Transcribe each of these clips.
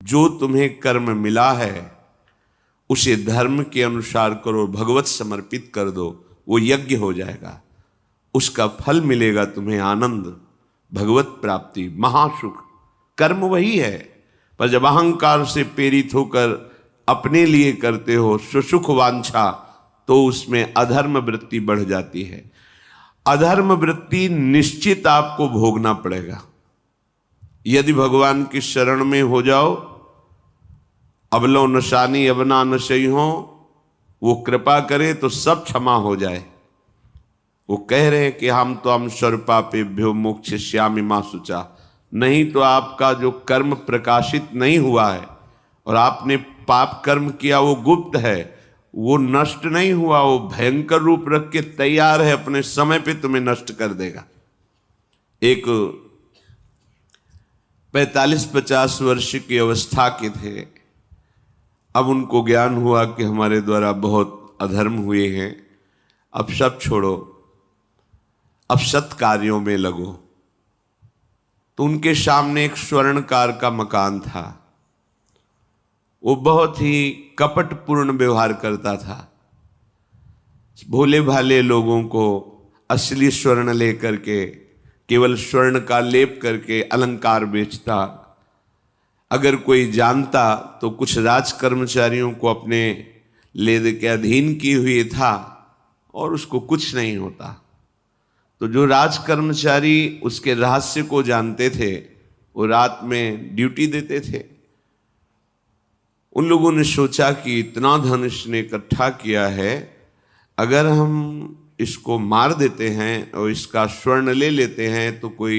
जो तुम्हें कर्म मिला है उसे धर्म के अनुसार करो, भगवत समर्पित कर दो, वो यज्ञ हो जाएगा, उसका फल मिलेगा तुम्हें आनंद, भगवत प्राप्ति, महासुख। कर्म वही है, पर जब अहंकार से प्रेरित होकर अपने लिए करते हो सुसुख वांछा, तो उसमें अधर्म वृत्ति बढ़ जाती है। अधर्म वृत्ति निश्चित आपको भोगना पड़ेगा। यदि भगवान की शरण में हो जाओ, अबलो नशानी अबना नशई हो, वो कृपा करे तो सब क्षमा हो जाए। वो कह रहे हैं कि हम तो हम सर्वपापेभ्यो मोक्षयिष्यामि मा शुचा। नहीं तो आपका जो कर्म प्रकाशित नहीं हुआ है और आपने पाप कर्म किया वो गुप्त है, वो नष्ट नहीं हुआ, वो भयंकर रूप रख के तैयार है, अपने समय पे तुम्हें नष्ट कर देगा। एक 45-50 वर्ष की अवस्था के थे, अब उनको ज्ञान हुआ कि हमारे द्वारा बहुत अधर्म हुए हैं, अब सब छोड़ो, अब सत् कार्यों में लगो। तो उनके सामने एक स्वर्णकार का मकान था। वो बहुत ही कपटपूर्ण व्यवहार करता था, भोले भाले लोगों को असली स्वर्ण लेकर के केवल स्वर्ण का लेप करके अलंकार बेचता। अगर कोई जानता तो कुछ राज कर्मचारियों को अपने ले दे के अधीन किए हुए था और उसको कुछ नहीं होता। तो जो राज कर्मचारी उसके रहस्य को जानते थे वो रात में ड्यूटी देते थे। उन लोगों ने सोचा कि इतना धन इसने इकट्ठा किया है, अगर हम इसको मार देते हैं और इसका स्वर्ण ले लेते हैं तो कोई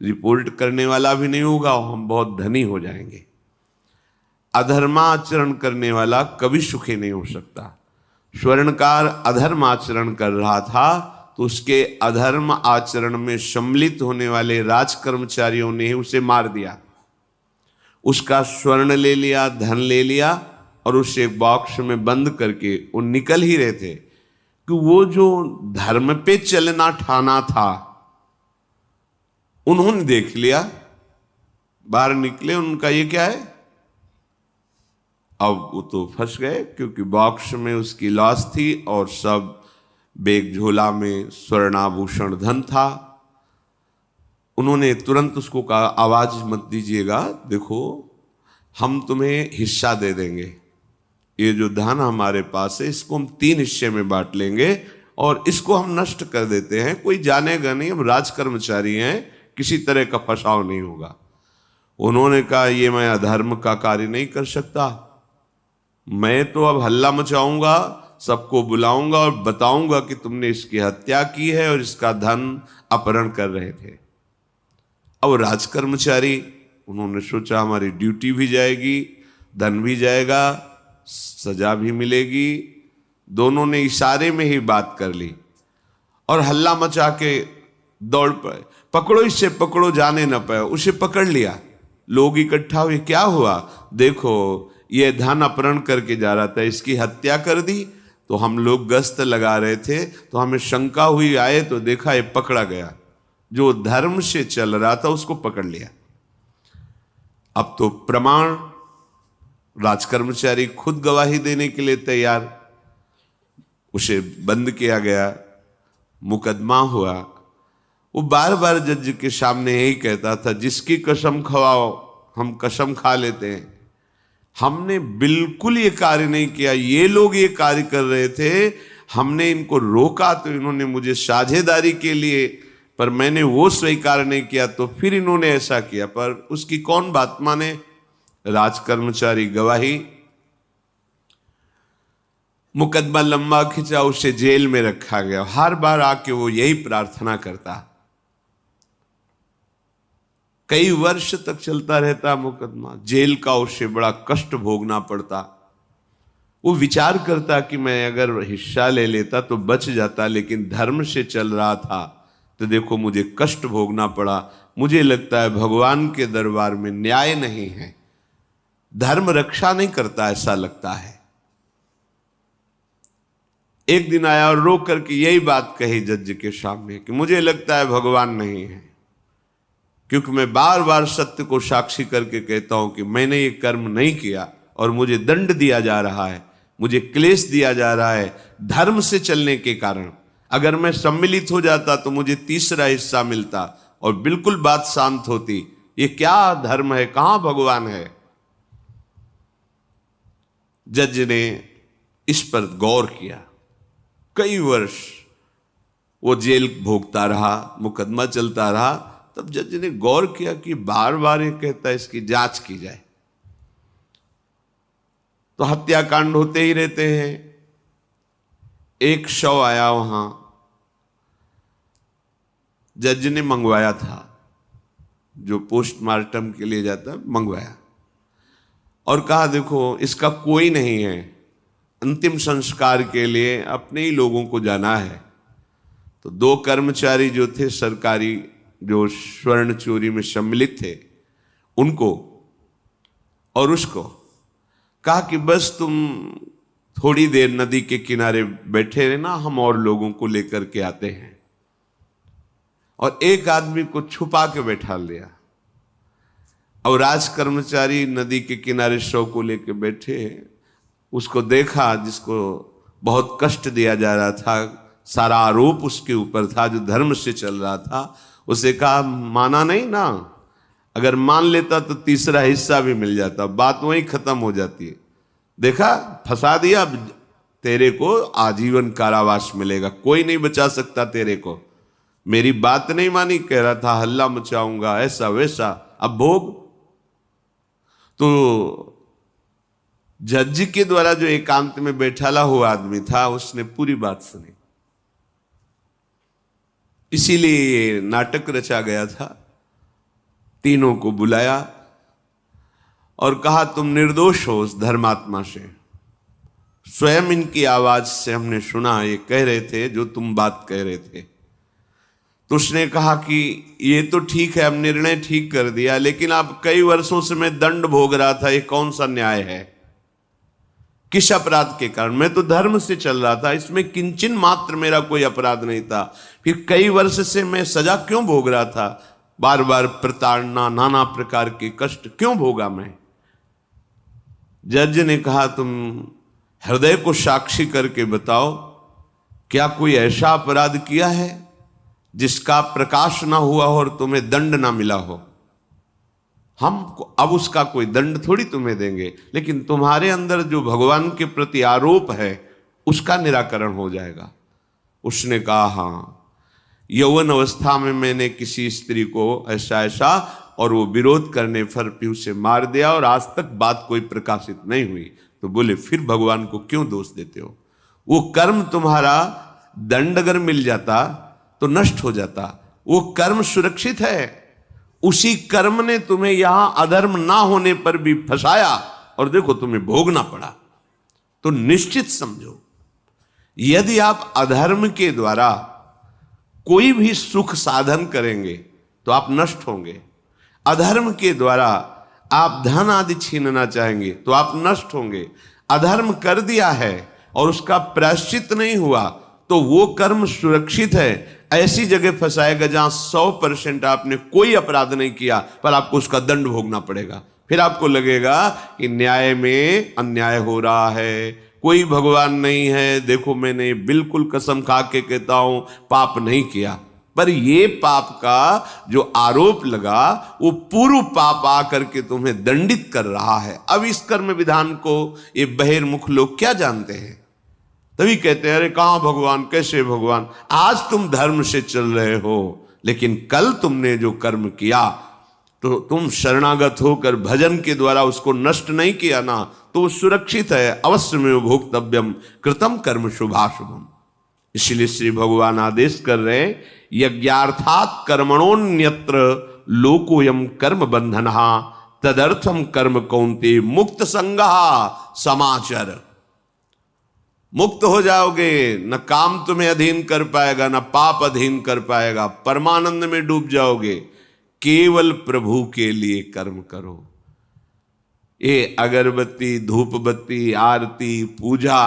रिपोर्ट करने वाला भी नहीं होगा और हम बहुत धनी हो जाएंगे। अधर्माचरण करने वाला कभी सुखी नहीं हो सकता। स्वर्णकार अधर्म आचरण कर रहा था तो उसके अधर्म आचरण में सम्मिलित होने वाले राज कर्मचारियों ने उसे मार दिया, उसका स्वर्ण ले लिया, धन ले लिया और उसे एक बॉक्स में बंद करके वो निकल ही रहे थे कि वो जो धर्म पे चलना ठाना था उन्होंने देख लिया। बाहर निकले, उनका ये क्या है, अब वो तो फंस गए क्योंकि बॉक्स में उसकी लाश थी और सब बैग झोला में स्वर्णाभूषण धन था। उन्होंने तुरंत उसको कहा, आवाज मत दीजिएगा, देखो हम तुम्हें हिस्सा दे देंगे, ये जो धन हमारे पास है इसको हम 3 हिस्से में बांट लेंगे और इसको हम नष्ट कर देते हैं, कोई जानेगा नहीं, हम राज कर्मचारी हैं, किसी तरह का फसाव नहीं होगा। उन्होंने कहा, ये मैं अधर्म का कार्य नहीं कर सकता, मैं तो अब हल्ला मचाऊंगा, सबको बुलाऊंगा और बताऊंगा कि तुमने इसकी हत्या की है और इसका धन अपहरण कर रहे थे। अब राज कर्मचारी, उन्होंने सोचा हमारी ड्यूटी भी जाएगी, धन भी जाएगा, सजा भी मिलेगी। दोनों ने इशारे में ही बात कर ली और हल्ला मचा के दौड़ पड़े, पकड़ो इसे, पकड़ो, जाने न पाए। उसे पकड़ लिया, लोग इकट्ठा हुए, क्या हुआ, देखो ये धन अपहरण करके जा रहा था, इसकी हत्या कर दी। तो हम लोग गश्त लगा रहे थे तो हमें शंका हुई, आए तो देखा ये पकड़ा गया, जो धर्म से चल रहा था उसको पकड़ लिया। अब तो प्रमाण, राजकर्मचारी खुद गवाही देने के लिए तैयार, उसे बंद किया गया, मुकदमा हुआ। वो बार बार जज के सामने यही कहता था, जिसकी कसम खवाओ हम कसम खा लेते हैं, हमने बिल्कुल ये कार्य नहीं किया, ये लोग ये कार्य कर रहे थे, हमने इनको रोका तो इन्होंने मुझे साझेदारी के लिए, पर मैंने वो स्वीकार नहीं किया तो फिर इन्होंने ऐसा किया। पर उसकी कौन बात माने, राजकर्मचारी गवाही। मुकदमा लंबा खिंचा, उसे जेल में रखा गया। हर बार आके वो यही प्रार्थना करता, कई वर्ष तक चलता रहता मुकदमा, जेल का उसे बड़ा कष्ट भोगना पड़ता। वो विचार करता कि मैं अगर हिस्सा ले लेता तो बच जाता, लेकिन धर्म से चल रहा था तो देखो मुझे कष्ट भोगना पड़ा। मुझे लगता है भगवान के दरबार में न्याय नहीं है, धर्म रक्षा नहीं करता, ऐसा लगता है। एक दिन आया और रो करके यही बात कही जज के सामने कि मुझे लगता है भगवान नहीं है। क्योंकि मैं बार बार सत्य को साक्षी करके कहता हूं कि मैंने ये कर्म नहीं किया और मुझे दंड दिया जा रहा है, मुझे क्लेश दिया जा रहा है धर्म से चलने के कारण। अगर मैं सम्मिलित हो जाता तो मुझे तीसरा हिस्सा मिलता और बिल्कुल बात शांत होती। ये क्या धर्म है, कहां भगवान है? जज ने इस पर गौर किया। कई वर्ष वो जेल भोगता रहा, मुकदमा चलता रहा। तब जज ने गौर किया कि बार बार ये कहता है इसकी जांच की जाए, तो हत्याकांड होते ही रहते हैं। एक शव आया वहां, जज ने मंगवाया था, जो पोस्टमार्टम के लिए जाता मंगवाया, और कहा देखो इसका कोई नहीं है, अंतिम संस्कार के लिए अपने ही लोगों को जाना है। तो 2 कर्मचारी जो थे सरकारी, जो स्वर्ण चोरी में सम्मिलित थे, उनको और उसको कहा कि बस तुम थोड़ी देर नदी के किनारे बैठे रहना, हम और लोगों को लेकर के आते हैं। और एक आदमी को छुपा के बैठा लिया और राज कर्मचारी नदी के किनारे शव को लेकर बैठे। उसको देखा जिसको बहुत कष्ट दिया जा रहा था, सारा आरोप उसके ऊपर था, जो धर्म से चल रहा था। उसे कहा माना नहीं ना, अगर मान लेता तो तीसरा हिस्सा भी मिल जाता, बात वहीं खत्म हो जाती है। देखा, फंसा दिया, तेरे को आजीवन कारावास मिलेगा, कोई नहीं बचा सकता तेरे को। मेरी बात नहीं मानी, कह रहा था हल्ला मचाऊंगा, ऐसा वैसा, अब भोग। तो जज के द्वारा जो एकांत में बैठाला हुआ आदमी था, उसने पूरी बात सुनी। इसीलिए ये नाटक रचा गया था। तीनों को बुलाया और कहा तुम निर्दोष हो उस धर्मात्मा से। स्वयं इनकी आवाज से हमने सुना, ये कह रहे थे जो तुम बात कह रहे थे। तो उसने कहा कि ये तो ठीक है, अब निर्णय ठीक कर दिया, लेकिन अब कई वर्षों से मैं दंड भोग रहा था, ये कौन सा न्याय है? किस अपराध के कारण? मैं तो धर्म से चल रहा था, इसमें किंचन मात्र मेरा कोई अपराध नहीं था। फिर कई वर्ष से मैं सजा क्यों भोग रहा था? बार बार प्रताड़ना, नाना प्रकार के कष्ट क्यों भोगा मैं? जज ने कहा तुम हृदय को साक्षी करके बताओ, क्या कोई ऐसा अपराध किया है जिसका प्रकाश ना हुआ हो और तुम्हें दंड ना मिला हो? हम अब उसका कोई दंड थोड़ी तुम्हें देंगे, लेकिन तुम्हारे अंदर जो भगवान के प्रति आरोप है उसका निराकरण हो जाएगा। उसने कहा हाँ, यौवन अवस्था में मैंने किसी स्त्री को ऐसा ऐसा, और वो विरोध करने पर भी उसे मार दिया और आज तक बात कोई प्रकाशित नहीं हुई। तो बोले फिर भगवान को क्यों दोष देते हो? वो कर्म तुम्हारा दंड अगर मिल जाता तो नष्ट हो जाता, वो कर्म सुरक्षित है। उसी कर्म ने तुम्हें यहां अधर्म ना होने पर भी फंसाया और देखो तुम्हें भोगना पड़ा। तो निश्चित समझो, यदि आप अधर्म के द्वारा कोई भी सुख साधन करेंगे तो आप नष्ट होंगे। अधर्म के द्वारा आप धन आदि छीनना चाहेंगे तो आप नष्ट होंगे। अधर्म कर दिया है और उसका प्रायश्चित नहीं हुआ तो वो कर्म सुरक्षित है। ऐसी जगह फंसाएगा जहां 100% आपने कोई अपराध नहीं किया पर आपको उसका दंड भोगना पड़ेगा। फिर आपको लगेगा कि न्याय में अन्याय हो रहा है, कोई भगवान नहीं है। देखो मैंने बिल्कुल कसम खा के कहता हूं पाप नहीं किया, पर ये पाप का जो आरोप लगा वो पूर्व पाप आकर के तुम्हें दंडित कर रहा है। अब इस कर्म विधान को ये बहिर्मुख लोग क्या जानते हैं? तभी कहते हैं अरे कहां भगवान, कैसे भगवान? आज तुम धर्म से चल रहे हो, लेकिन कल तुमने जो कर्म किया तो तुम शरणागत होकर भजन के द्वारा उसको नष्ट नहीं किया ना, तो वो सुरक्षित है। अवश्य में भोक्तव्यम कृतम कर्म शुभाशुभम। इसलिए श्री भगवान आदेश कर रहे हैं यज्ञार्थात कर्मणोन्यत्र लोकोयम कर्म बंधनहा तदर्थम कर्म कौन्ते मुक्त संगहा समाचर। मुक्त हो जाओगे, न काम तुम्हें अधीन कर पाएगा, न पाप अधीन कर पाएगा, परमानंद में डूब जाओगे। केवल प्रभु के लिए कर्म करो। ये अगरबत्ती, धूप बत्ती, आरती, पूजा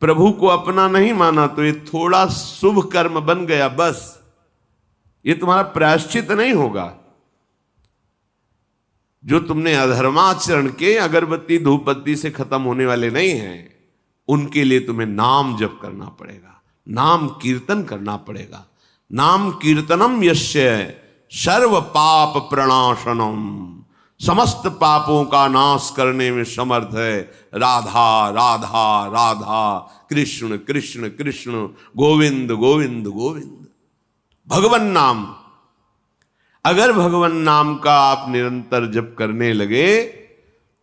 प्रभु को अपना नहीं माना तो ये थोड़ा शुभ कर्म बन गया, बस ये तुम्हारा प्रायश्चित नहीं होगा। जो तुमने अधर्माचरण के अगरबत्ती धूपबत्ती से खत्म होने वाले नहीं हैं, उनके लिए तुम्हें नाम जप करना पड़ेगा, नाम कीर्तन करना पड़ेगा। नाम कीर्तनम यस्य सर्व पाप प्रणाशनम, समस्त पापों का नाश करने में समर्थ है। राधा राधा राधा, कृष्ण कृष्ण कृष्ण, गोविंद गोविंद गोविंद। भगवन नाम, अगर भगवन नाम का आप निरंतर जप करने लगे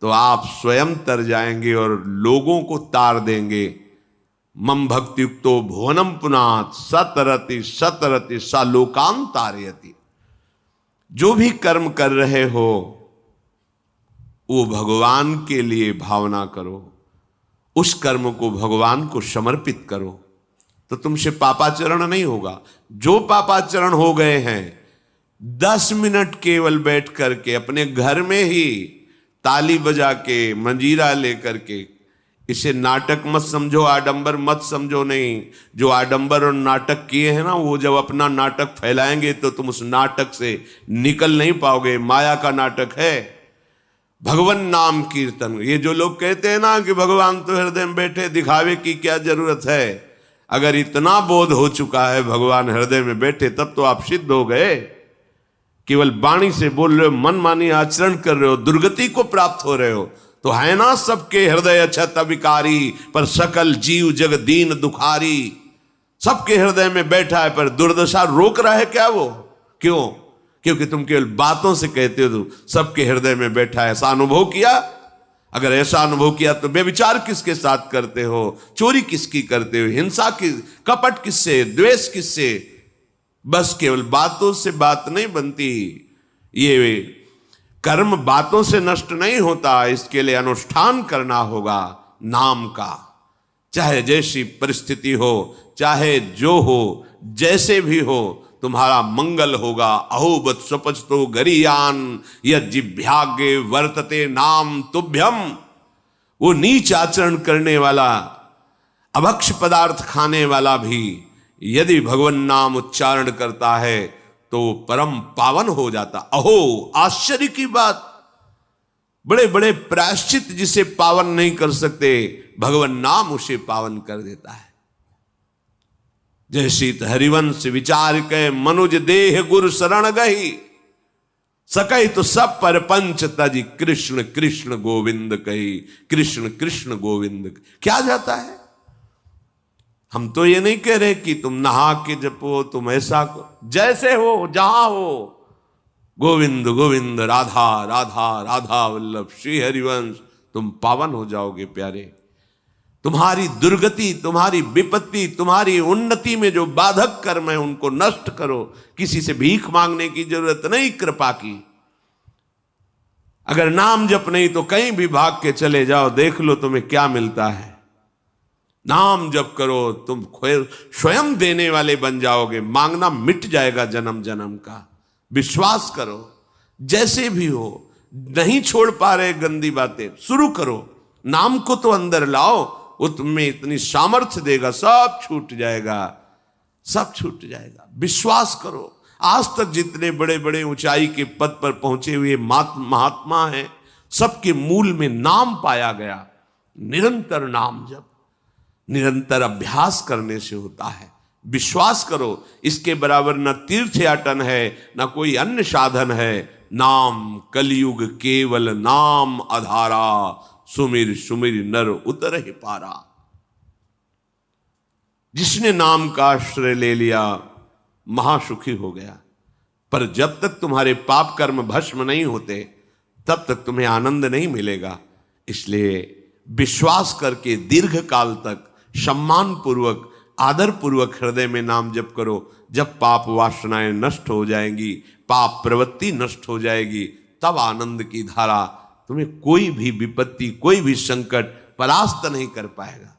तो आप स्वयं तर जाएंगे और लोगों को तार देंगे। मम भक्तियुक्तो भुवनम पुनात् सतरति सतरति सा लोकान तारयति। जो भी कर्म कर रहे हो वो भगवान के लिए भावना करो, उस कर्म को भगवान को समर्पित करो, तो तुमसे पापाचरण नहीं होगा। जो पापाचरण हो गए हैं 10 मिनट केवल बैठ करके अपने घर में ही ताली बजा के मंजीरा लेकर के, इसे नाटक मत समझो, आडंबर मत समझो। नहीं, जो आडंबर और नाटक किए हैं ना, वो जब अपना नाटक फैलाएंगे तो तुम उस नाटक से निकल नहीं पाओगे। माया का नाटक है। भगवान नाम कीर्तन, ये जो लोग कहते हैं ना कि भगवान तो हृदय में बैठे, दिखावे की क्या जरूरत है। अगर इतना बोध हो चुका है भगवान हृदय में बैठे, तब तो आप सिद्ध हो गए। केवल वाणी से बोल रहे हो, मन मानी आचरण कर रहे हो, दुर्गति को प्राप्त हो रहे हो, तो है ना सबके हृदय अछत विकारी, पर सकल जीव जग दीन दुखारी। सबके हृदय में बैठा है, पर दुर्दशा रोक रहा है क्या वो? क्यों? क्योंकि तुम केवल बातों से कहते हो सबके हृदय में बैठा है। ऐसा अनुभव किया? अगर ऐसा अनुभव किया तो बेविचार किसके साथ करते हो, चोरी किसकी करते हो, हिंसा की, कपट किससे, द्वेष किससे? बस केवल बातों से बात नहीं बनती। ये कर्म बातों से नष्ट नहीं होता, इसके लिए अनुष्ठान करना होगा नाम का। चाहे जैसी परिस्थिति हो, चाहे जो हो, जैसे भी हो, तुम्हारा मंगल होगा। अहोबत स्वपचतो गरीयान यज्जिभ्यागे वर्तते नाम तुभ्यम। वो नीच आचरण करने वाला, अभक्ष पदार्थ खाने वाला भी यदि भगवान नाम उच्चारण करता है तो परम पावन हो जाता। अहो, आश्चर्य की बात! बड़े बड़े प्रायश्चित जिसे पावन नहीं कर सकते, भगवान नाम उसे पावन कर देता है। जैसी हरिवंश विचार के मनुज देह गुरु शरण गही, सकई तो सब पर पंच तजी कृष्ण कृष्ण गोविंद कही। कृष्ण कृष्ण गोविंद क्या जाता है? हम तो ये नहीं कह रहे कि तुम नहा के जपो, तुम ऐसा को, जैसे हो जहां हो, गोविंद गोविंद राधा राधा राधा वल्लभ श्री हरिवंश, तुम पावन हो जाओगे प्यारे। तुम्हारी दुर्गति, तुम्हारी विपत्ति, तुम्हारी उन्नति में जो बाधक कर्म है उनको नष्ट करो। किसी से भीख मांगने की जरूरत नहीं, कृपा की। अगर नाम जप नहीं तो कहीं भी भाग के चले जाओ, देख लो तुम्हें क्या मिलता है। नाम जप करो, तुम स्वयं देने वाले बन जाओगे। मांगना मिट जाएगा जन्म जन्म का। विश्वास करो, जैसे भी हो। नहीं छोड़ पा रहे गंदी बातें, शुरू करो। नाम को तो अंदर लाओ, वो तुम्हें इतनी सामर्थ्य देगा, सब छूट जाएगा, सब छूट जाएगा। विश्वास करो। आज तक जितने बड़े बड़े ऊंचाई के पद पर पहुंचे हुए महात्मा हैं, सबके मूल में नाम पाया गया। निरंतर नाम जप, निरंतर अभ्यास करने से होता है। विश्वास करो, इसके बराबर न तीर्थ याटन है, न कोई अन्य साधन है। नाम कलयुग केवल नाम आधारा, सुमिर सुमिर नर उतर ही पारा। जिसने नाम का आश्रय ले लिया महासुखी हो गया। पर जब तक तुम्हारे पाप कर्म भस्म नहीं होते, तब तक तुम्हें आनंद नहीं मिलेगा। इसलिए विश्वास करके दीर्घ काल तक सम्मान पूर्वक, आदर पूर्वक हृदय में नाम जप करो। जब पाप वासनाएं नष्ट हो जाएंगी, पाप प्रवृत्ति नष्ट हो जाएगी, तब आनंद की धारा, तुम्हें कोई भी विपत्ति, कोई भी संकट परास्त नहीं कर पाएगा।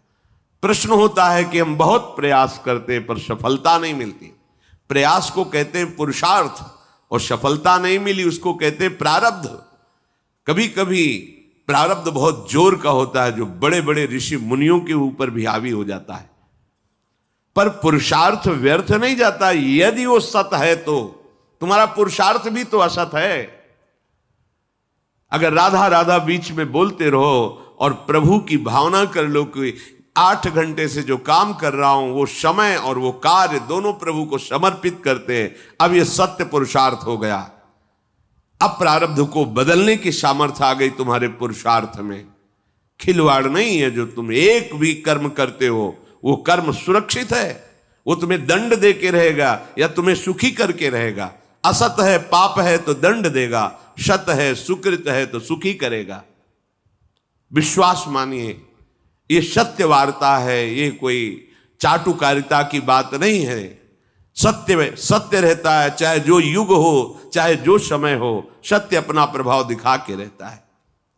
प्रश्न होता है कि हम बहुत प्रयास करते हैं पर सफलता नहीं मिलती। प्रयास को कहते हैं पुरुषार्थ, और सफलता नहीं मिली उसको कहते हैं प्रारब्ध। कभी कभी प्रारब्ध बहुत जोर का होता है, जो बड़े बड़े ऋषि मुनियों के ऊपर भी हावी हो जाता है। पर पुरुषार्थ व्यर्थ नहीं जाता। यदि वो सत है तो तुम्हारा पुरुषार्थ भी तो असत है। अगर राधा राधा बीच में बोलते रहो और प्रभु की भावना कर लो कि 8 घंटे से जो काम कर रहा हूं वो समय और वो कार्य दोनों प्रभु को समर्पित करते हैं, अब ये सत्य पुरुषार्थ हो गया। अब प्रारब्ध को बदलने की सामर्थ्य आ गई तुम्हारे पुरुषार्थ में। खिलवाड़ नहीं है जो तुम एक भी कर्म करते हो, वो कर्म सुरक्षित है, वो तुम्हें दंड दे के रहेगा या तुम्हें सुखी करके रहेगा। असत है, पाप है तो दंड देगा, सत है, सुकृत है तो सुखी करेगा। विश्वास मानिए, ये सत्य वार्ता है, ये कोई चाटुकारिता की बात नहीं है। सत्य में सत्य रहता है, चाहे जो युग हो, चाहे जो समय हो, सत्य अपना प्रभाव दिखा के रहता है।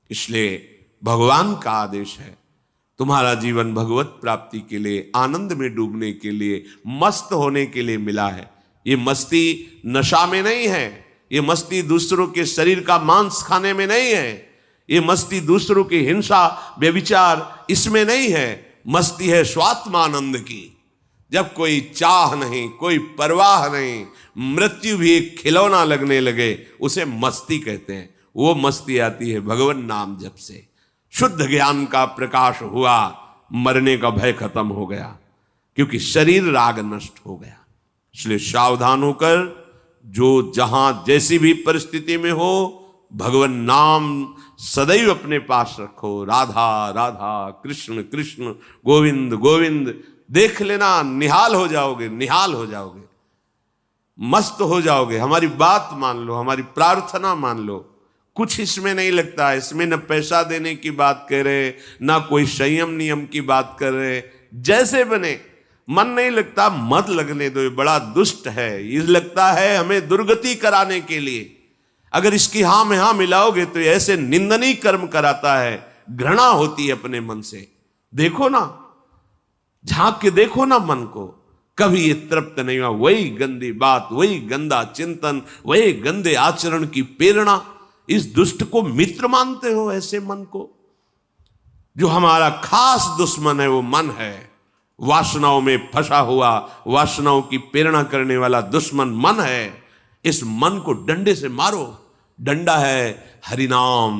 इसलिए भगवान का आदेश है, तुम्हारा जीवन भगवत प्राप्ति के लिए, आनंद में डूबने के लिए, मस्त होने के लिए मिला है। ये मस्ती नशा में नहीं है, ये मस्ती दूसरों के शरीर का मांस खाने में नहीं है, ये मस्ती दूसरों की हिंसा व्यभिचार इसमें नहीं है। मस्ती है स्वात्मानंद की। जब कोई चाह नहीं, कोई परवाह नहीं, मृत्यु भी एक खिलौना लगने लगे, उसे मस्ती कहते हैं। वो मस्ती आती है भगवान नाम जप से। शुद्ध ज्ञान का प्रकाश हुआ, मरने का भय खत्म हो गया, क्योंकि शरीर राग नष्ट हो गया। इसलिए सावधान होकर जो जहां जैसी भी परिस्थिति में हो, भगवान नाम सदैव अपने पास रखो। राधा राधा, कृष्ण कृष्ण, गोविंद गोविंद। देख लेना, निहाल हो जाओगे, निहाल हो जाओगे, मस्त हो जाओगे। हमारी बात मान लो, हमारी प्रार्थना मान लो, कुछ इसमें नहीं लगता है। इसमें न पैसा देने की बात कर रहे, ना कोई संयम नियम की बात कर रहे। जैसे बने, मन नहीं लगता, मत लगने दो, ये बड़ा दुष्ट है। ये लगता है हमें दुर्गति कराने के लिए। अगर इसकी हां में हां मिलाओगे तो ऐसे निंदनीय कर्म कराता है, घृणा होती है अपने मन से। देखो ना, झांक के देखो ना मन को, कभी ये तृप्त नहीं हुआ। वही गंदी बात, वही गंदा चिंतन, वही गंदे आचरण की प्रेरणा। इस दुष्ट को मित्र मानते हो, ऐसे मन को। जो हमारा खास दुश्मन है वो मन है। वासनाओं में फंसा हुआ, वासनाओं की प्रेरणा करने वाला दुश्मन मन है। इस मन को डंडे से मारो। डंडा है हरिनाम।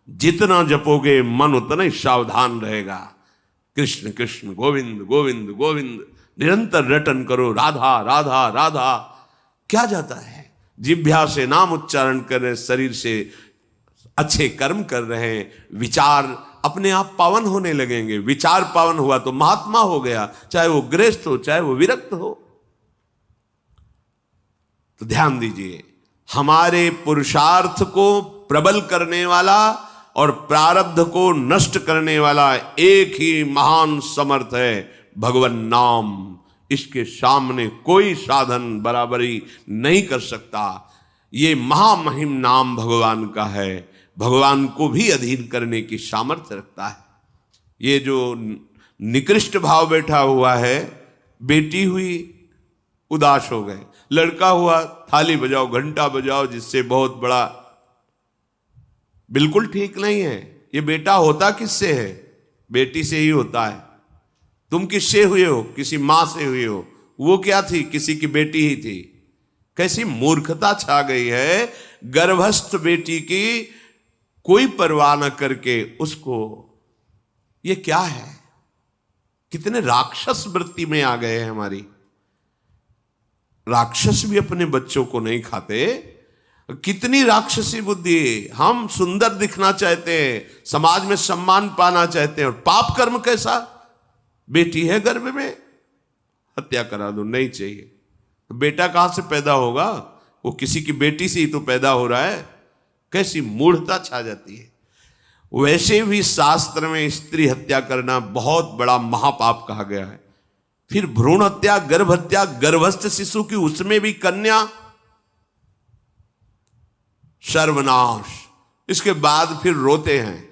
जितना जपोगे मन उतना ही सावधान रहेगा। कृष्ण कृष्ण, गोविंद गोविंद गोविंद, निरंतर रटन करो। राधा राधा राधा। क्या जाता है? जिह्वा से नाम उच्चारण कर रहे, शरीर से अच्छे कर्म कर रहे हैं, विचार अपने आप पावन होने लगेंगे। विचार पावन हुआ तो महात्मा हो गया, चाहे वो गृहस्थ हो, चाहे वो विरक्त हो। तो ध्यान दीजिए, हमारे पुरुषार्थ को प्रबल करने वाला और प्रारब्ध को नष्ट करने वाला एक ही महान समर्थ है, भगवान नाम। इसके सामने कोई साधन बराबरी नहीं कर सकता। ये महामहिम नाम भगवान का है, भगवान को भी अधीन करने की सामर्थ्य रखता है। ये जो निकृष्ट भाव बैठा हुआ है, बेटी हुई उदास हो गए, लड़का हुआ थाली बजाओ, घंटा बजाओ, जिससे बहुत बड़ा, बिल्कुल ठीक नहीं है। ये बेटा होता किससे है? बेटी से ही होता है। तुम किससे हुए हो? किसी मां से हुए हो। वो क्या थी? किसी की बेटी ही थी। कैसी मूर्खता छा गई है, गर्भस्थ बेटी की कोई परवाह न करके उसको। ये क्या है? कितने राक्षस वृत्ति में आ गए हैं हमारी। राक्षस भी अपने बच्चों को नहीं खाते। कितनी राक्षसी बुद्धि। हम सुंदर दिखना चाहते हैं, समाज में सम्मान पाना चाहते हैं, और पाप कर्म कैसा? बेटी है गर्भ में, हत्या करा दो, नहीं चाहिए। बेटा कहां से पैदा होगा? वो किसी की बेटी से ही तो पैदा हो रहा है। कैसी मूढ़ता छा जाती है। वैसे भी शास्त्र में स्त्री हत्या करना बहुत बड़ा महापाप कहा गया है। फिर भ्रूण हत्या, गर्भ हत्या, गर्भस्थ शिशु की, उसमें भी कन्या, सर्वनाश। इसके बाद फिर रोते हैं,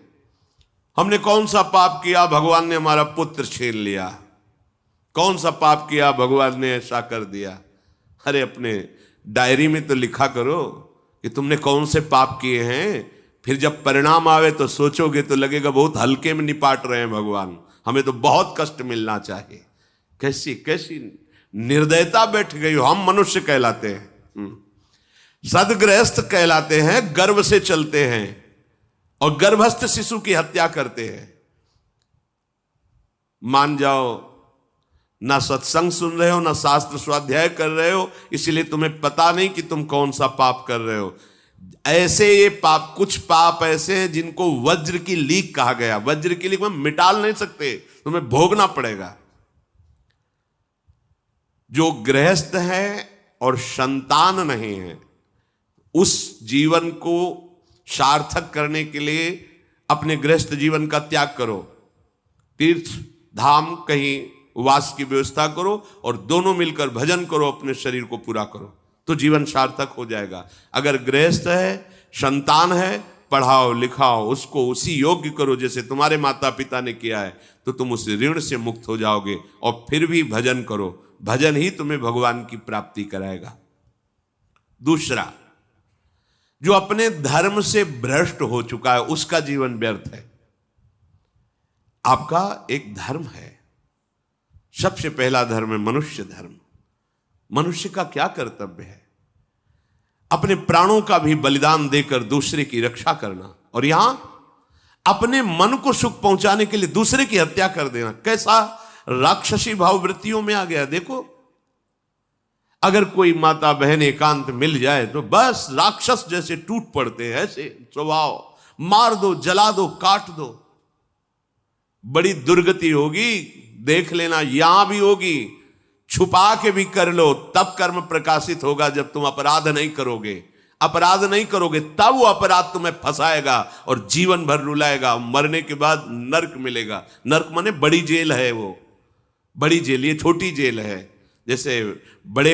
हमने कौन सा पाप किया, भगवान ने हमारा पुत्र छीन लिया। कौन सा पाप किया, भगवान ने ऐसा कर दिया। अरे अपने डायरी में तो लिखा करो कि तुमने कौन से पाप किए हैं। फिर जब परिणाम आवे तो सोचोगे तो लगेगा बहुत हल्के में निपाट रहे हैं भगवान, हमें तो बहुत कष्ट मिलना चाहिए। कैसी कैसी निर्दयता बैठ गई हो। हम मनुष्य कहलाते हैं, सदगृहस्थ कहलाते हैं, गर्व से चलते हैं। और गर्भस्थ शिशु की हत्या करते हैं। मान जाओ, ना सत्संग सुन रहे हो, ना शास्त्र स्वाध्याय कर रहे हो, इसलिए तुम्हें पता नहीं कि तुम कौन सा पाप कर रहे हो। ऐसे ये पाप, कुछ पाप ऐसे हैं जिनको वज्र की लीक कहा गया। वज्र की लीक में मिटाल नहीं सकते, तुम्हें भोगना पड़ेगा। जो गृहस्थ है और संतान नहीं है, उस जीवन को सार्थक करने के लिए अपने गृहस्थ जीवन का त्याग करो, तीर्थ धाम कहीं वास की व्यवस्था करो और दोनों मिलकर भजन करो, अपने शरीर को पूरा करो, तो जीवन सार्थक हो जाएगा। अगर गृहस्थ है, संतान है, पढ़ाओ लिखाओ, उसको उसी योग्य करो जैसे तुम्हारे माता पिता ने किया है, तो तुम उस ऋण से मुक्त हो जाओगे। और फिर भी भजन करो, भजन ही तुम्हें भगवान की प्राप्ति कराएगा। दूसरा, जो अपने धर्म से भ्रष्ट हो चुका है, उसका जीवन व्यर्थ है। आपका एक धर्म है, सबसे पहला धर्म है मनुष्य धर्म। मनुष्य का क्या कर्तव्य है? अपने प्राणों का भी बलिदान देकर दूसरे की रक्षा करना, और यहां अपने मन को सुख पहुंचाने के लिए दूसरे की हत्या कर देना। कैसा राक्षसी भाववृत्तियों में आ गया। देखो, अगर कोई माता बहन एकांत मिल जाए तो बस राक्षस जैसे टूट पड़ते हैं, ऐसे स्वभाव, मार दो, जला दो, काट दो। बड़ी दुर्गति होगी, देख लेना, यहां भी होगी। छुपा के भी कर लो, तब कर्म प्रकाशित होगा। जब तुम अपराध नहीं करोगे, अपराध नहीं करोगे, तब वो अपराध तुम्हें फंसाएगा और जीवन भर रुलाएगा। मरने के बाद नर्क मिलेगा। नर्क माने बड़ी जेल है, वो बड़ी जेल, ये छोटी जेल है। जैसे बड़े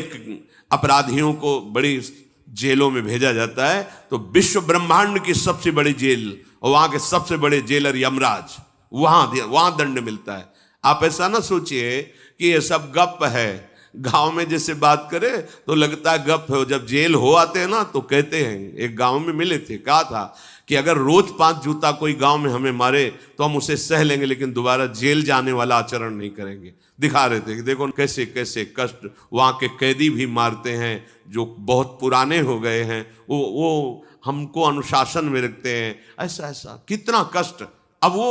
अपराधियों को बड़ी जेलों में भेजा जाता है, तो विश्व ब्रह्मांड की सबसे बड़ी जेल और वहां के सबसे बड़े जेलर यमराज, वहां दंड मिलता है। आप ऐसा ना सोचिए कि ये सब गप है। गांव में जैसे बात करे तो लगता है गप है, जब जेल हो आते हैं ना तो कहते हैं। एक गांव में मिले थे, कहा था कि अगर रोज 5 जूता कोई गांव में हमें मारे तो हम उसे सह लेंगे, लेकिन दोबारा जेल जाने वाला आचरण नहीं करेंगे। दिखा रहे थे कि देखो कैसे कैसे कष्ट वहां के कैदी भी मारते हैं, जो बहुत पुराने हो गए हैं, वो हमको अनुशासन में रखते हैं। ऐसा ऐसा कितना कष्ट। अब वो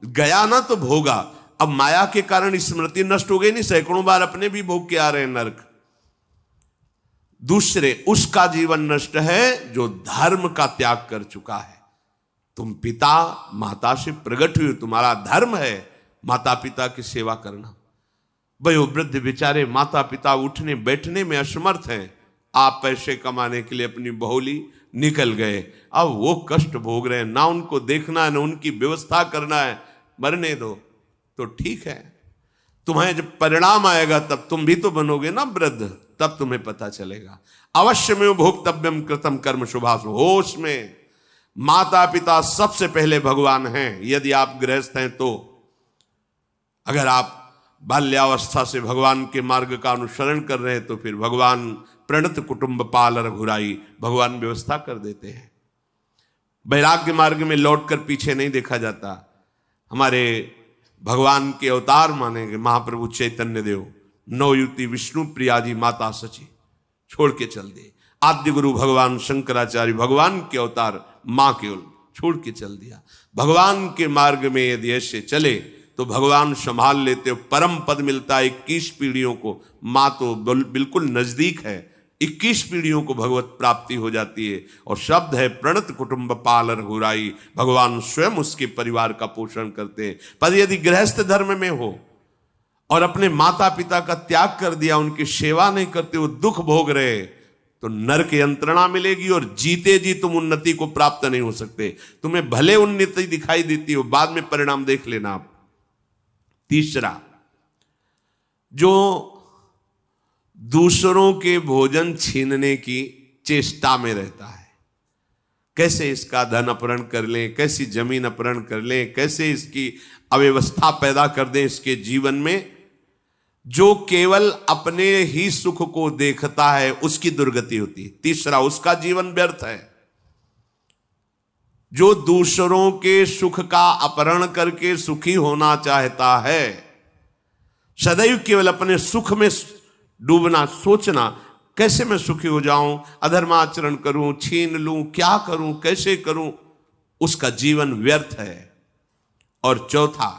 गया ना तो भोगा, अब माया के कारण स्मृति नष्ट हो गई नहीं, सैकड़ों बार अपने भी भोग के आ रहे हैं नरक। दूसरे, उसका जीवन नष्ट है जो धर्म का त्याग कर चुका है। तुम पिता माता से प्रकट हुए, तुम्हारा धर्म है माता पिता की सेवा करना। वयोवृद्ध बेचारे माता पिता उठने बैठने में असमर्थ हैं, आप पैसे कमाने के लिए अपनी बहुली निकल गए, अब वो कष्ट भोग रहे हैं। ना उनको देखना है, ना उनकी व्यवस्था करना है, मरने दो तो ठीक है। तुम्हें जब परिणाम आएगा तब तुम भी तो बनोगे ना वृद्ध, तब तुम्हें पता चलेगा। अवश्य में भोक्तव्यम कृतम कर्म शुभाशु। होश में, माता पिता सबसे पहले भगवान हैं यदि आप गृहस्थ हैं तो। अगर आप बाल्यावस्था से भगवान के मार्ग का अनुसरण कर रहे हैं तो फिर भगवान प्रणत कुटुंब पाल रघुराई, भगवान व्यवस्था कर देते हैं। वैराग्य मार्ग में लौटकर पीछे नहीं देखा जाता। हमारे भगवान के अवतार मानेंगे महाप्रभु चैतन्य देव, नवयुति विष्णु प्रियाजी माता सची छोड़ के चल दिए। आद्य गुरु भगवान शंकराचार्य भगवान के अवतार मां केवल छोड़ के चल दिया। भगवान के मार्ग में यदि ऐसे चले तो भगवान संभाल लेते हो, परम पद मिलता है 21 पीढ़ियों को। मां तो बिल्कुल नजदीक है, 21 पीढ़ियों को भगवत प्राप्ति हो जाती है। और शब्द है प्रणत कुटुंब पाल रघुराई, भगवान स्वयं उसके परिवार का पोषण करते हैं। पर यदि गृहस्थ धर्म में हो और अपने माता पिता का त्याग कर दिया, उनकी सेवा नहीं करते, वो दुख भोग रहे, तो नरक यंत्रणा मिलेगी और जीते जी तुम उन्नति को प्राप्त नहीं हो सकते। तुम्हें भले उन्नति दिखाई देती हो, बाद में परिणाम देख लेना आप। तीसरा, जो दूसरों के भोजन छीनने की चेष्टा में रहता है, कैसे इसका धन अपहरण कर लें, कैसी जमीन अपहरण कर लें, कैसे इसकी अव्यवस्था पैदा कर दें इसके जीवन में, जो केवल अपने ही सुख को देखता है उसकी दुर्गति होती है। तीसरा, उसका जीवन व्यर्थ है। जो दूसरों के सुख का अपहरण करके सुखी होना चाहता है, सदैव केवल अपने सुख में डूबना, सोचना कैसे मैं सुखी हो जाऊं, अधर्माचरण करूं, छीन लूं, क्या करूं, कैसे करूं, उसका जीवन व्यर्थ है। और चौथा,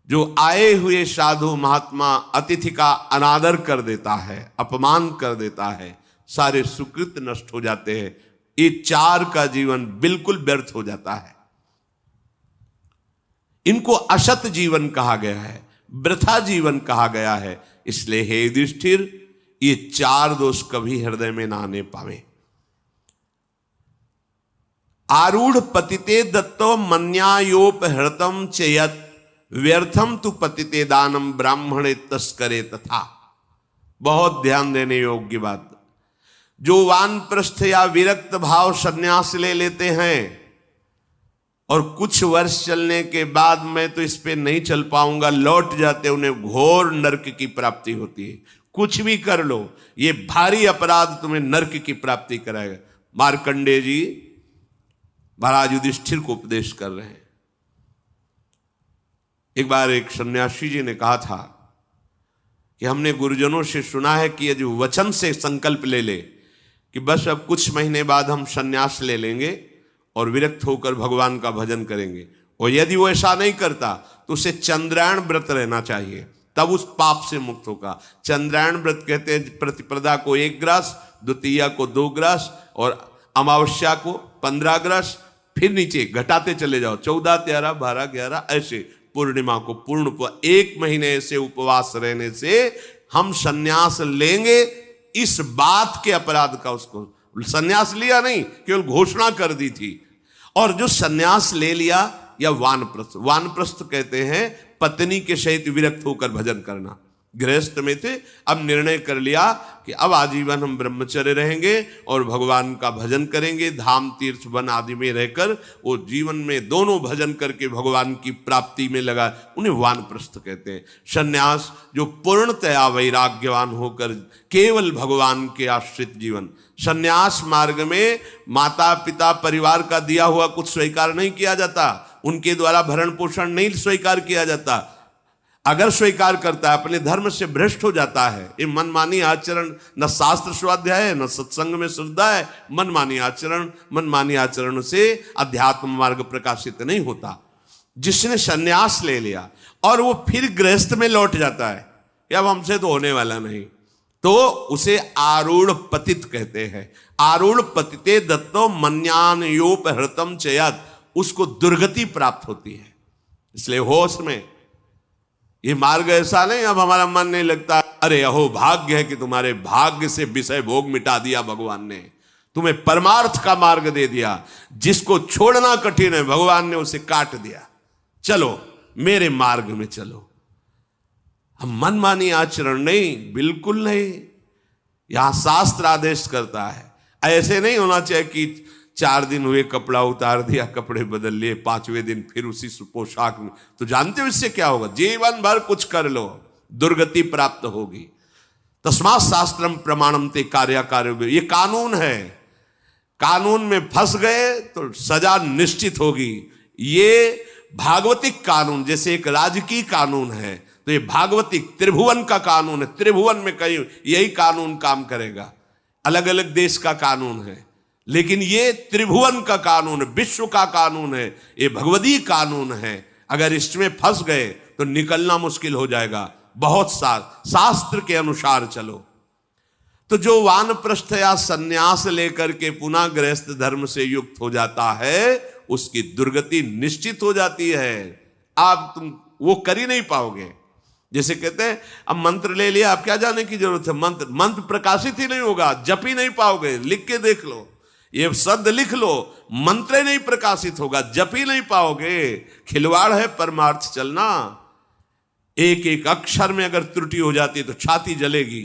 जो आए हुए साधु महात्मा अतिथि का अनादर कर देता है, अपमान कर देता है, सारे सुकृत नष्ट हो जाते हैं। ये चार का जीवन बिल्कुल व्यर्थ हो जाता है। इनको असत जीवन कहा गया है, वृथा जीवन कहा गया है। इसलिए हे युधिष्ठिर, ये चार दोष कभी हृदय में ना आने पावे। आरूढ़ पतिते दत्तो मन्यायोपहृतम चेयत व्यर्थम तु पतिते दानम ब्राह्मणे तस्करे तथा। बहुत ध्यान देने योग्य बात। जो वानप्रस्थ या विरक्त भाव संन्यास ले लेते हैं और कुछ वर्ष चलने के बाद मैं तो इस पे नहीं चल पाऊंगा लौट जाते, उन्हें घोर नरक की प्राप्ति होती है। कुछ भी कर लो, ये भारी अपराध तुम्हें नरक की प्राप्ति कराएगा। मार्कंडेय जी महाराज युधिष्ठिर को उपदेश कर रहे हैं। एक बार एक सन्यासी जी ने कहा था कि हमने गुरुजनों से सुना है कि यदि वचन से संकल्प ले ले कि बस अब कुछ महीने बाद हम सन्यास ले लेंगे और विरक्त होकर भगवान का भजन करेंगे, और यदि वो ऐसा नहीं करता तो उसे चंद्रायण व्रत रहना चाहिए, तब उस पाप से मुक्त होगा। चंद्रायण व्रत कहते हैं प्रतिपदा को 1 ग्रास, द्वितीया को 2 ग्रास और अमावस्या को 15 ग्रास, फिर नीचे घटाते चले जाओ 14, 13, 12, 11 ऐसे पूर्णिमा को पूर्ण 1 महीने से उपवास रहने से हम सन्यास लेंगे। इस बात के अपराध का उसको सन्यास लिया नहीं, केवल घोषणा कर दी थी। और जो सन्यास ले लिया या वानप्रस्थ, वानप्रस्थ कहते हैं पत्नी के सहित विरक्त होकर भजन करना। गृहस्थ में थे, अब निर्णय कर लिया कि अब आजीवन हम ब्रह्मचर्य रहेंगे और भगवान का भजन करेंगे, धाम तीर्थ वन आदि में रहकर वो जीवन में दोनों भजन करके भगवान की प्राप्ति में लगा, उन्हें वानप्रस्थ कहते हैं। सन्यास जो पूर्णतया वैराग्यवान होकर केवल भगवान के आश्रित जीवन। सन्यास मार्ग में माता पिता परिवार का दिया हुआ कुछ स्वीकार नहीं किया जाता, उनके द्वारा भरण पोषण नहीं स्वीकार किया जाता। अगर स्वीकार करता है अपने धर्म से भ्रष्ट हो जाता है। ये मनमानी आचरण, न शास्त्र स्वाध्याय है न सत्संग में श्रद्धा है। मनमानी आचरण से अध्यात्म मार्ग प्रकाशित नहीं होता। जिसने सन्यास ले लिया और वो फिर गृहस्थ में लौट जाता है, अब हमसे तो होने वाला नहीं, तो उसे आरूढ़ पतित कहते हैं। आरूढ़ पतिते दत्तो मन्यानयोपहृतम चयत, उसको दुर्गति प्राप्त होती है। इसलिए होश में, ये मार्ग ऐसा नहीं अब हमारा मन नहीं लगता, अरे अहो भाग्य है कि तुम्हारे भाग्य से विषय भोग मिटा दिया भगवान ने, तुम्हें परमार्थ का मार्ग दे दिया। जिसको छोड़ना कठिन है भगवान ने उसे काट दिया, चलो मेरे मार्ग में चलो। हम मनमानी आचरण नहीं, बिल्कुल नहीं। यहां शास्त्र आदेश करता है, ऐसे नहीं होना चाहिए कि 4 दिन हुए कपड़ा उतार दिया, कपड़े बदल लिए, 5वें दिन फिर उसी पोशाक में। तो जानते हो इससे क्या होगा? जीवन भर कुछ कर लो, दुर्गति प्राप्त होगी। तस्मात् शास्त्रम प्रमाणम ते कार्य, ये कानून है। कानून में फंस गए तो सजा निश्चित होगी। ये भागवतिक कानून, जैसे एक राजकीय कानून है, तो ये भागवतिक त्रिभुवन का कानून है। त्रिभुवन में कहीं यही कानून काम करेगा। अलग अलग देश का कानून है, लेकिन ये त्रिभुवन का कानून है, विश्व का कानून है, ये भगवदीय कानून है। अगर इसमें फंस गए तो निकलना मुश्किल हो जाएगा। बहुत शास्त्र के अनुसार चलो। तो जो वानप्रस्थ या सन्यास लेकर के पुनः गृहस्थ धर्म से युक्त हो जाता है, उसकी दुर्गति निश्चित हो जाती है। आप तुम वो कर ही नहीं पाओगे। जैसे कहते हैं अब मंत्र ले लिया, अब क्या जाने की जरूरत है। मंत्र प्रकाशित ही नहीं होगा, जप ही नहीं पाओगे। लिख के देख लो, ये शब्द लिख लो, मंत्र नहीं प्रकाशित होगा, जप ही नहीं पाओगे। खिलवाड़ है परमार्थ चलना। एक एक अक्षर में अगर त्रुटि हो जाती है तो छाती जलेगी।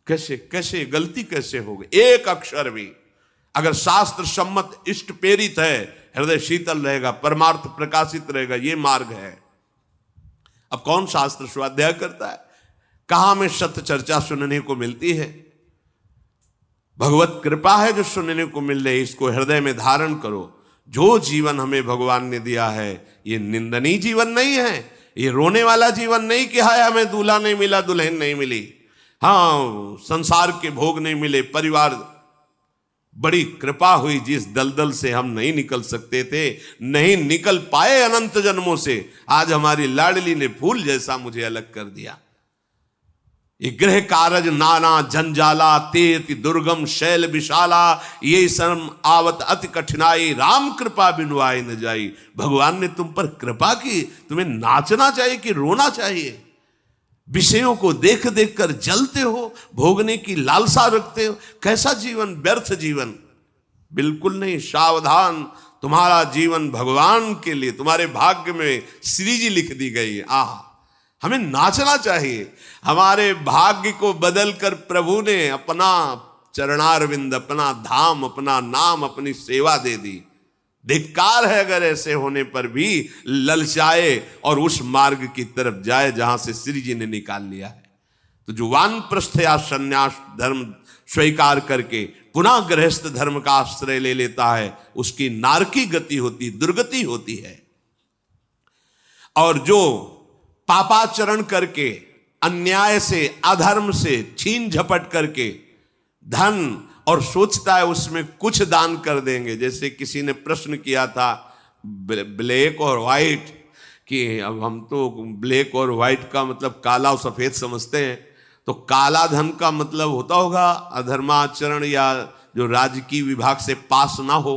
कैसे गलती कैसे होगी? एक अक्षर भी अगर शास्त्र सम्मत इष्ट प्रेरित है, हृदय शीतल रहेगा, परमार्थ प्रकाशित रहेगा। ये मार्ग है। अब कौन शास्त्र स्वाध्याय करता है? कहां में सत्य चर्चा सुनने को मिलती है? भगवत कृपा है जो सुनने को मिल रही, इसको हृदय में धारण करो। जो जीवन हमें भगवान ने दिया है, ये निंदनीय जीवन नहीं है, ये रोने वाला जीवन नहीं कि हाय हमें दूल्हा नहीं मिला, दुल्हन नहीं मिली, हाँ संसार के भोग नहीं मिले, परिवार बड़ी कृपा हुई, जिस दलदल से हम नहीं निकल सकते थे, नहीं निकल पाए अनंत जन्मों से, आज हमारी लाडली ने फूल जैसा मुझे अलग कर दिया। ये गृह कारज नाना जंजाला, तेति दुर्गम शैल विशाला, ये शर्म आवत अति कठिनाई, राम कृपा बिनु आए न जाई। भगवान ने तुम पर कृपा की, तुम्हें नाचना चाहिए कि रोना चाहिए? विषयों को देख देख कर जलते हो, भोगने की लालसा रखते हो, कैसा जीवन, व्यर्थ जीवन। बिल्कुल नहीं, सावधान, तुम्हारा जीवन भगवान के लिए, तुम्हारे भाग्य में श्री जी लिख दी गई। आह, हमें नाचना चाहिए। हमारे भाग्य को बदलकर प्रभु ने अपना चरणारविंद, अपना धाम, अपना नाम, अपनी सेवा दे दी। धिक्कार है अगर ऐसे होने पर भी ललचाए और उस मार्ग की तरफ जाए जहां से श्री जी ने निकाल लिया है। तो जो वानप्रस्थ या संन्यास धर्म स्वीकार करके पुनः गृहस्थ धर्म का आश्रय ले लेता है, उसकी नारकी गति होती, दुर्गति होती है। और जो पापाचरण करके, अन्याय से, अधर्म से छीन झपट करके धन, और सोचता है उसमें कुछ दान कर देंगे। जैसे किसी ने प्रश्न किया था ब्लैक और व्हाइट, कि अब हम तो ब्लैक और व्हाइट का मतलब काला और सफेद समझते हैं, तो काला धन का मतलब होता होगा अधर्माचरण या जो राजकीय विभाग से पास ना हो,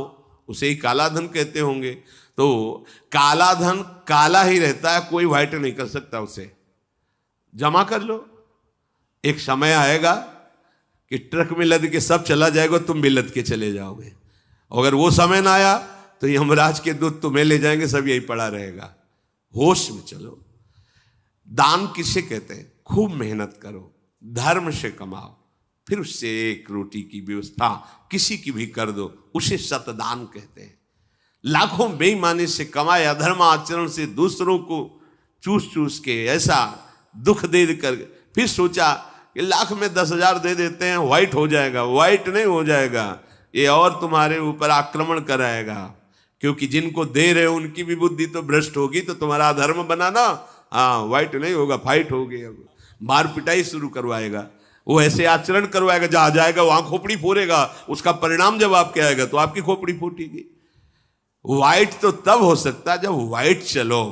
उसे ही काला धन कहते होंगे। तो काला धन काला ही रहता है, कोई व्हाइट नहीं कर सकता उसे। जमा कर लो, एक समय आएगा कि ट्रक में लद के सब चला जाएगा, तुम भी लद के चले जाओगे। अगर वो समय ना आया तो यमराज के दूत तुम्हें ले जाएंगे, सब यही पड़ा रहेगा। होश में चलो। दान किसे कहते हैं? खूब मेहनत करो, धर्म से कमाओ, फिर उससे एक रोटी की व्यवस्था किसी की भी कर दो, उसे सतदान कहते हैं। लाखों बेईमानी से कमाए, अधर्म आचरण से दूसरों को चूस चूस के ऐसा दुख दे कर, फिर सोचा कि लाख में 10,000 दे देते हैं, व्हाइट हो जाएगा। व्हाइट नहीं हो जाएगा, ये और तुम्हारे ऊपर आक्रमण कराएगा, क्योंकि जिनको दे रहे हो उनकी भी बुद्धि तो भ्रष्ट होगी, तो तुम्हारा अधर्म बनाना, हाँ, व्हाइट नहीं होगा, फाइट होगी। मार पिटाई शुरू करवाएगा, वो ऐसे आचरण करवाएगा, जहां जाएगा वहां खोपड़ी फोड़ेगा, उसका परिणाम जब आपके आएगा तो आपकी खोपड़ी फूटेगी। व्हाइट तो तब हो सकता है जब व्हाइट चलो।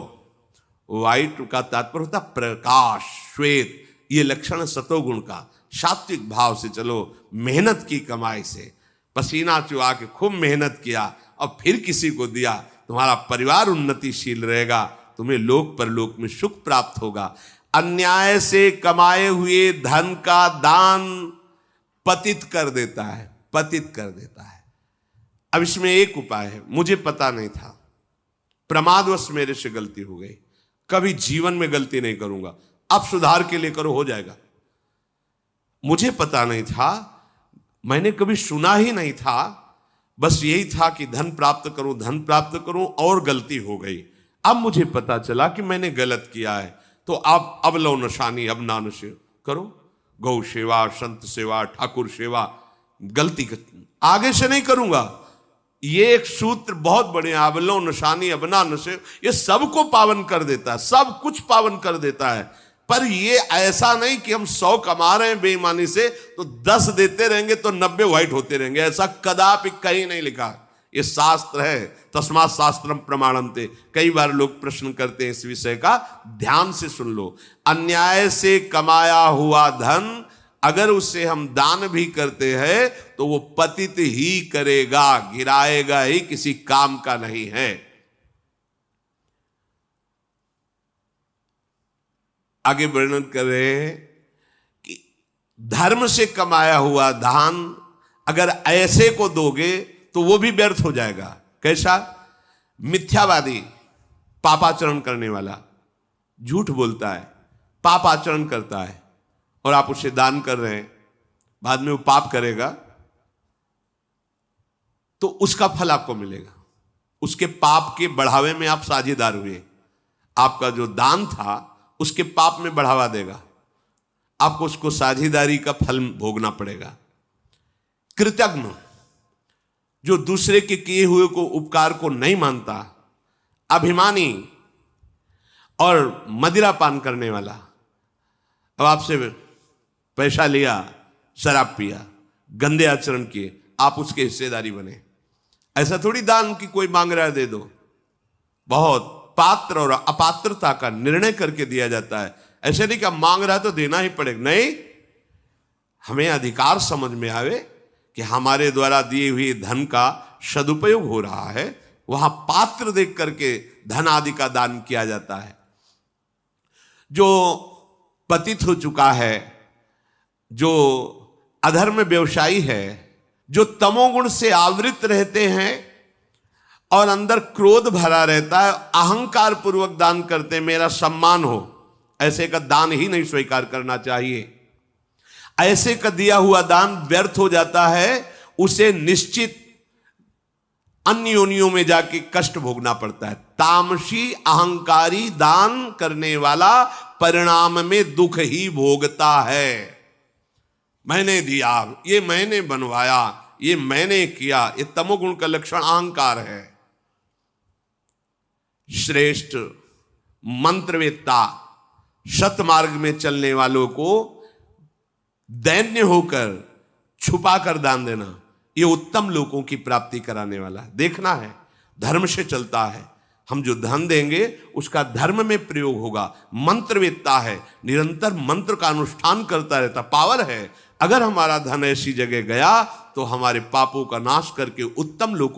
व्हाइट का तात्पर्य होता प्रकाश, श्वेत, ये लक्षण सतोगुण का। सात्विक भाव से चलो, मेहनत की कमाई से, पसीना चुहा के खूब मेहनत किया और फिर किसी को दिया, तुम्हारा परिवार उन्नतिशील रहेगा, तुम्हें लोक परलोक में सुख प्राप्त होगा। अन्याय से कमाए हुए धन का दान पतित कर देता है, पतित कर देता है। अब इसमें एक उपाय है, मुझे पता नहीं था, प्रमादवश मेरे से गलती हो गई, कभी जीवन में गलती नहीं करूंगा, अब सुधार के लिए करो, हो जाएगा। मुझे पता नहीं था, मैंने कभी सुना ही नहीं था, बस यही था कि धन प्राप्त करूं, धन प्राप्त करूं, और गलती हो गई। अब मुझे पता चला कि मैंने गलत किया है, तो अब लो नशानी, अब ना नशे करो, गौ सेवा, संत सेवा, ठाकुर सेवा, गलती आगे से नहीं करूंगा। ये एक सूत्र बहुत बढ़िया, अबलो नशानी अबना नशे, ये सबको पावन कर देता है, सब कुछ पावन कर देता है। पर ये ऐसा नहीं कि हम 100 कमा रहे हैं बेईमानी से तो 10 देते रहेंगे तो 90 व्हाइट होते रहेंगे, ऐसा कदापि कहीं नहीं लिखा। ये शास्त्र है, तस्मात् शास्त्रम प्रमाणन्ते। कई बार लोग प्रश्न करते हैं इस विषय का, ध्यान से सुन लो। अन्याय से कमाया हुआ धन अगर उसे हम दान भी करते हैं तो वो पतित ही करेगा, गिराएगा ही, किसी काम का नहीं है। आगे वर्णन कर रहे हैं कि धर्म से कमाया हुआ दान अगर ऐसे को दोगे तो वो भी व्यर्थ हो जाएगा। कैसा? मिथ्यावादी, पापाचरण करने वाला, झूठ बोलता है, पापाचरण करता है, और आप उसे दान कर रहे हैं, बाद में वो पाप करेगा तो उसका फल आपको मिलेगा। उसके पाप के बढ़ावे में आप साझेदार हुए, आपका जो दान था उसके पाप में बढ़ावा देगा, आपको उसको साझेदारी का फल भोगना पड़ेगा। कृतज्ञ, जो दूसरे के किए हुए को उपकार को नहीं मानता, अभिमानी और मदिरा पान करने वाला, अब आपसे पैसा लिया, शराब पिया, गंदे आचरण किए, आप उसके हिस्सेदारी बने। ऐसा थोड़ी दान की कोई मांग रहा है दे दो, बहुत पात्र और अपात्रता का निर्णय करके दिया जाता है। ऐसे नहीं कि मांग रहा है तो देना ही पड़ेगा, नहीं, हमें अधिकार समझ में आवे कि हमारे द्वारा दिए हुए धन का सदुपयोग हो रहा है, वहां पात्र देख करके धन आदि का दान किया जाता है। जो पतित हो चुका है, जो अधर्म व्यवसायी है, जो तमोगुण से आवृत रहते हैं और अंदर क्रोध भरा रहता है, अहंकार पूर्वक दान करते मेरा सम्मान हो, ऐसे का दान ही नहीं स्वीकार करना चाहिए। ऐसे का दिया हुआ दान व्यर्थ हो जाता है, उसे निश्चित अन्य योनियों में जाके कष्ट भोगना पड़ता है। तामसी अहंकारी दान करने वाला परिणाम में दुख ही भोगता है। मैंने दिया, ये मैंने बनवाया, ये मैंने किया, ये तमोगुण का लक्षण अहंकार है। श्रेष्ठ मंत्रवेत्ता सतमार्ग में चलने वालों को दैन्य होकर छुपा कर दान देना, ये उत्तम लोगों की प्राप्ति कराने वाला है। देखना है, धर्म से चलता है। हम जो धन देंगे उसका धर्म में प्रयोग होगा। मंत्रवेत्ता है, निरंतर मंत्र का अनुष्ठान करता रहता, पावर है। अगर हमारा धन ऐसी जगह गया तो हमारे पापों का नाश करके उत्तम लोगों